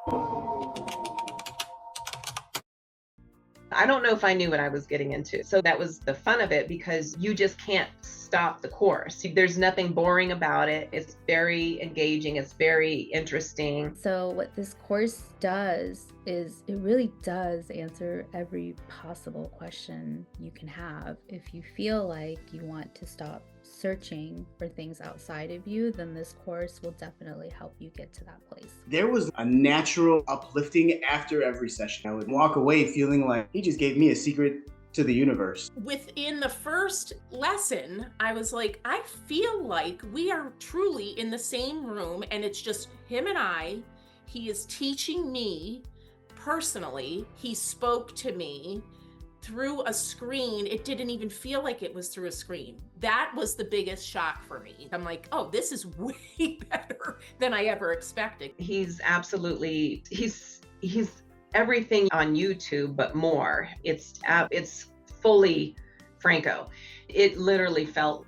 I don't know if I knew what I was getting into. So that was the fun of it, because you just can't stop the course. There's nothing boring about it. It's very engaging. It's very interesting. So what this course does is it really does answer every possible question you can have. If you feel like you want to stop searching for things outside of you, then this course will definitely help you get to that place. There was a natural uplifting after every session. I would walk away feeling like he just gave me a secret to the universe. Within the first lesson, I was like, I feel like we are truly in the same room and it's just him and I. He is teaching me personally. He spoke to me through a screen. It didn't even feel like it was through a screen. That was the biggest shock for me. I'm like, oh, this is way better than I ever expected. He's everything on YouTube, but more. It's fully Franco. It literally felt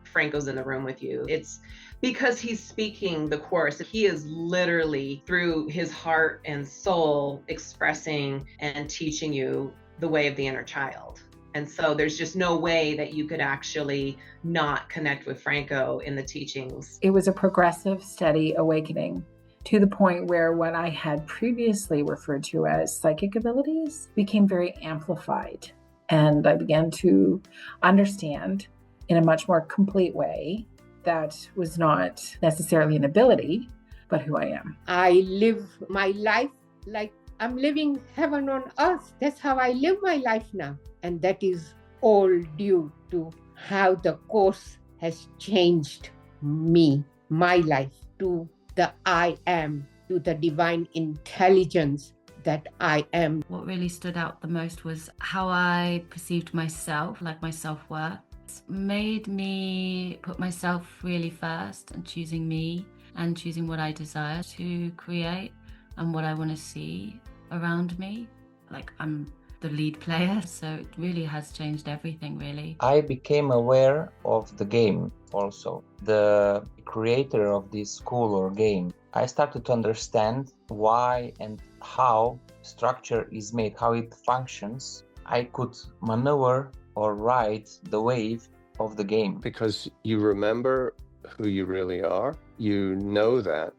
Franco's in the room with you. It's because he's speaking the course. He is literally through his heart and soul expressing and teaching you the way of the inner child. And so there's just no way that you could actually not connect with Franco in the teachings. It was a progressive, steady awakening to the point where what I had previously referred to as psychic abilities became very amplified. And I began to understand in a much more complete way that was not necessarily an ability, but who I am. I live my life like I'm living heaven on earth. That's how I live my life now. And that is all due to how the course has changed me, my life, to the I am, to the divine intelligence that I am. What really stood out the most was how I perceived myself, like my self-worth. It's made me put myself really first and choosing me and choosing what I desire to create and what I want to see around me. Like I'm the lead player, so it really has changed everything, really. I became aware of the game also, the creator of this school or game. I started to understand why and how structure is made, how it functions. I could maneuver or ride the wave of the game. Because you remember who you really are, you know that,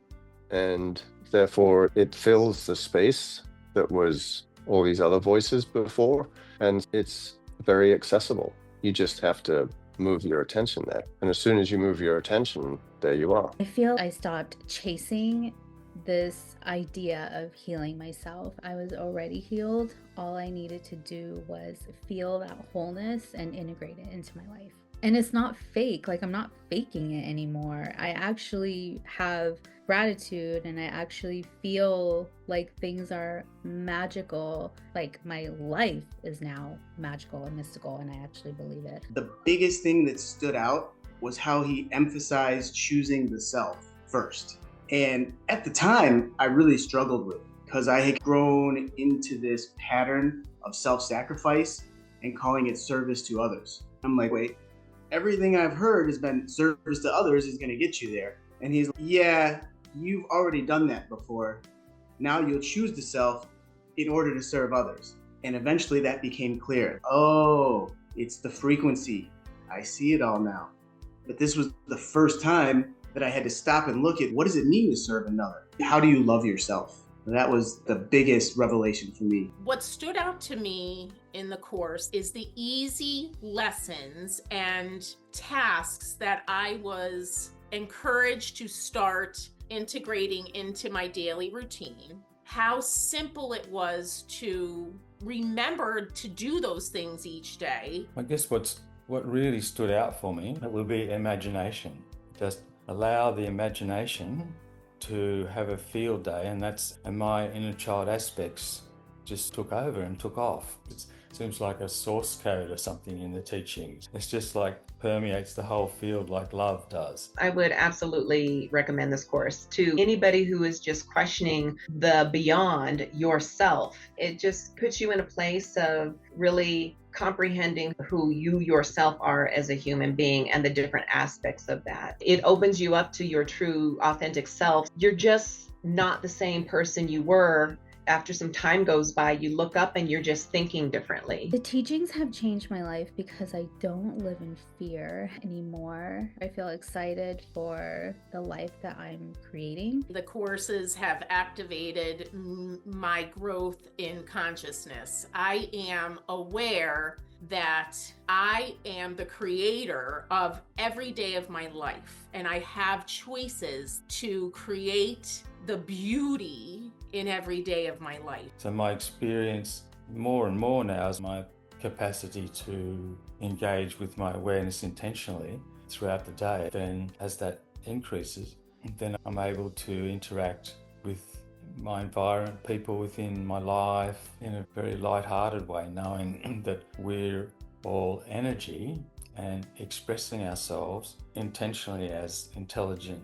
and therefore it fills the space that was all these other voices before, and it's very accessible. You just have to move your attention there. And as soon as you move your attention, there you are. I feel I stopped chasing this idea of healing myself. I was already healed. All I needed to do was feel that wholeness and integrate it into my life. And it's not fake, like I'm not faking it anymore. I actually have gratitude and I actually feel like things are magical. Like my life is now magical and mystical, and I actually believe it. The biggest thing that stood out was how he emphasized choosing the self first. And at the time, I really struggled with it because I had grown into this pattern of self-sacrifice and calling it service to others. I'm like, wait, everything I've heard has been service to others is going to get you there. And he's like, yeah, you've already done that before. Now you'll choose the self in order to serve others. And eventually that became clear. Oh, it's the frequency. I see it all now. But this was the first time that I had to stop and look at what does it mean to serve another? How do you love yourself? That was the biggest revelation for me. What stood out to me in the course is the easy lessons and tasks that I was encouraged to start integrating into my daily routine. How simple it was to remember to do those things each day. I guess what really stood out for me, it would be imagination. Just allow the imagination to have a field day, and my inner child aspects just took over and took off. It's Seems like a source code or something in the teachings. It's just like permeates the whole field like love does. I would absolutely recommend this course to anybody who is just questioning the beyond yourself. It just puts you in a place of really comprehending who you yourself are as a human being and the different aspects of that. It opens you up to your true, authentic self. You're just not the same person you were. After some time goes by, you look up and you're just thinking differently. The teachings have changed my life because I don't live in fear anymore. I feel excited for the life that I'm creating. The courses have activated my growth in consciousness. I am aware that I am the creator of every day of my life, and I have choices to create the beauty in every day of my life. So my experience more and more now is my capacity to engage with my awareness intentionally throughout the day. Then as that increases, then I'm able to interact with my environment, people within my life in a very light-hearted way, knowing that we're all energy and expressing ourselves intentionally as intelligent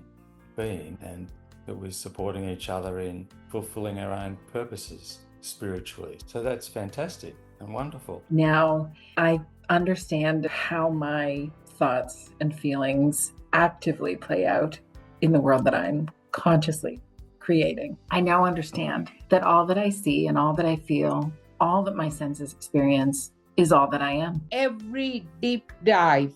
being, and that we're supporting each other in fulfilling our own purposes spiritually. So that's fantastic and wonderful. Now I understand how my thoughts and feelings actively play out in the world that I'm consciously creating. I now understand that all that I see and all that I feel, all that my senses experience, is all that I am. Every deep dive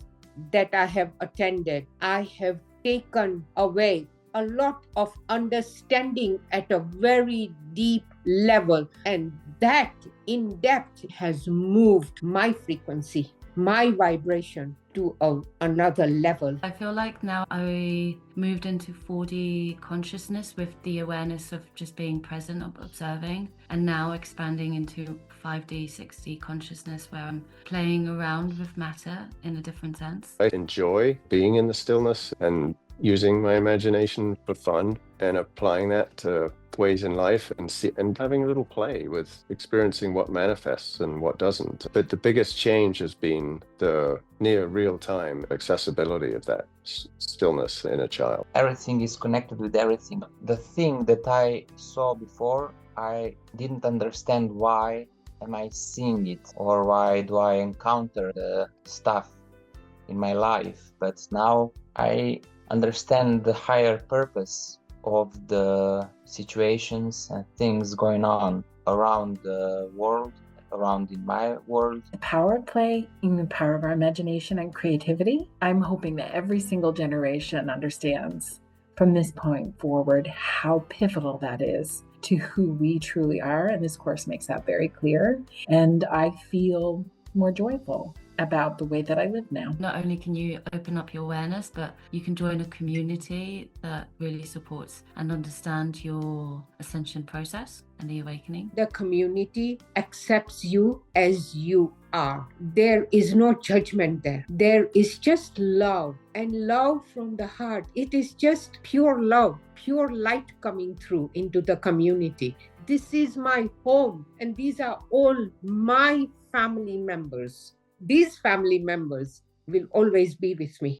that I have attended, I have taken away a lot of understanding at a very deep level, and that in depth has moved my frequency, my vibration to another level. I feel like now I moved into 4D consciousness with the awareness of just being present, observing, and now expanding into 5D, 6D consciousness where I'm playing around with matter in a different sense. I enjoy being in the stillness and using my imagination for fun and applying that to ways in life and having a little play with experiencing what manifests and what doesn't. But the biggest change has been the near real-time accessibility of that stillness in a child. Everything is connected with everything. The thing that I saw before, I didn't understand why am I seeing it, or why do I encounter the stuff in my life. But now I understand the higher purpose of the situations and things going on around the world, around in my world. The power of play and the power of our imagination and creativity. I'm hoping that every single generation understands from this point forward how pivotal that is to who we truly are. And this course makes that very clear. And I feel more joyful about the way that I live now. Not only can you open up your awareness, but you can join a community that really supports and understand your ascension process and the awakening. The community accepts you as you are. There is no judgment there. There is just love, and love from the heart. It is just pure love, pure light coming through into the community. This is my home, and these are all my family members. These family members will always be with me.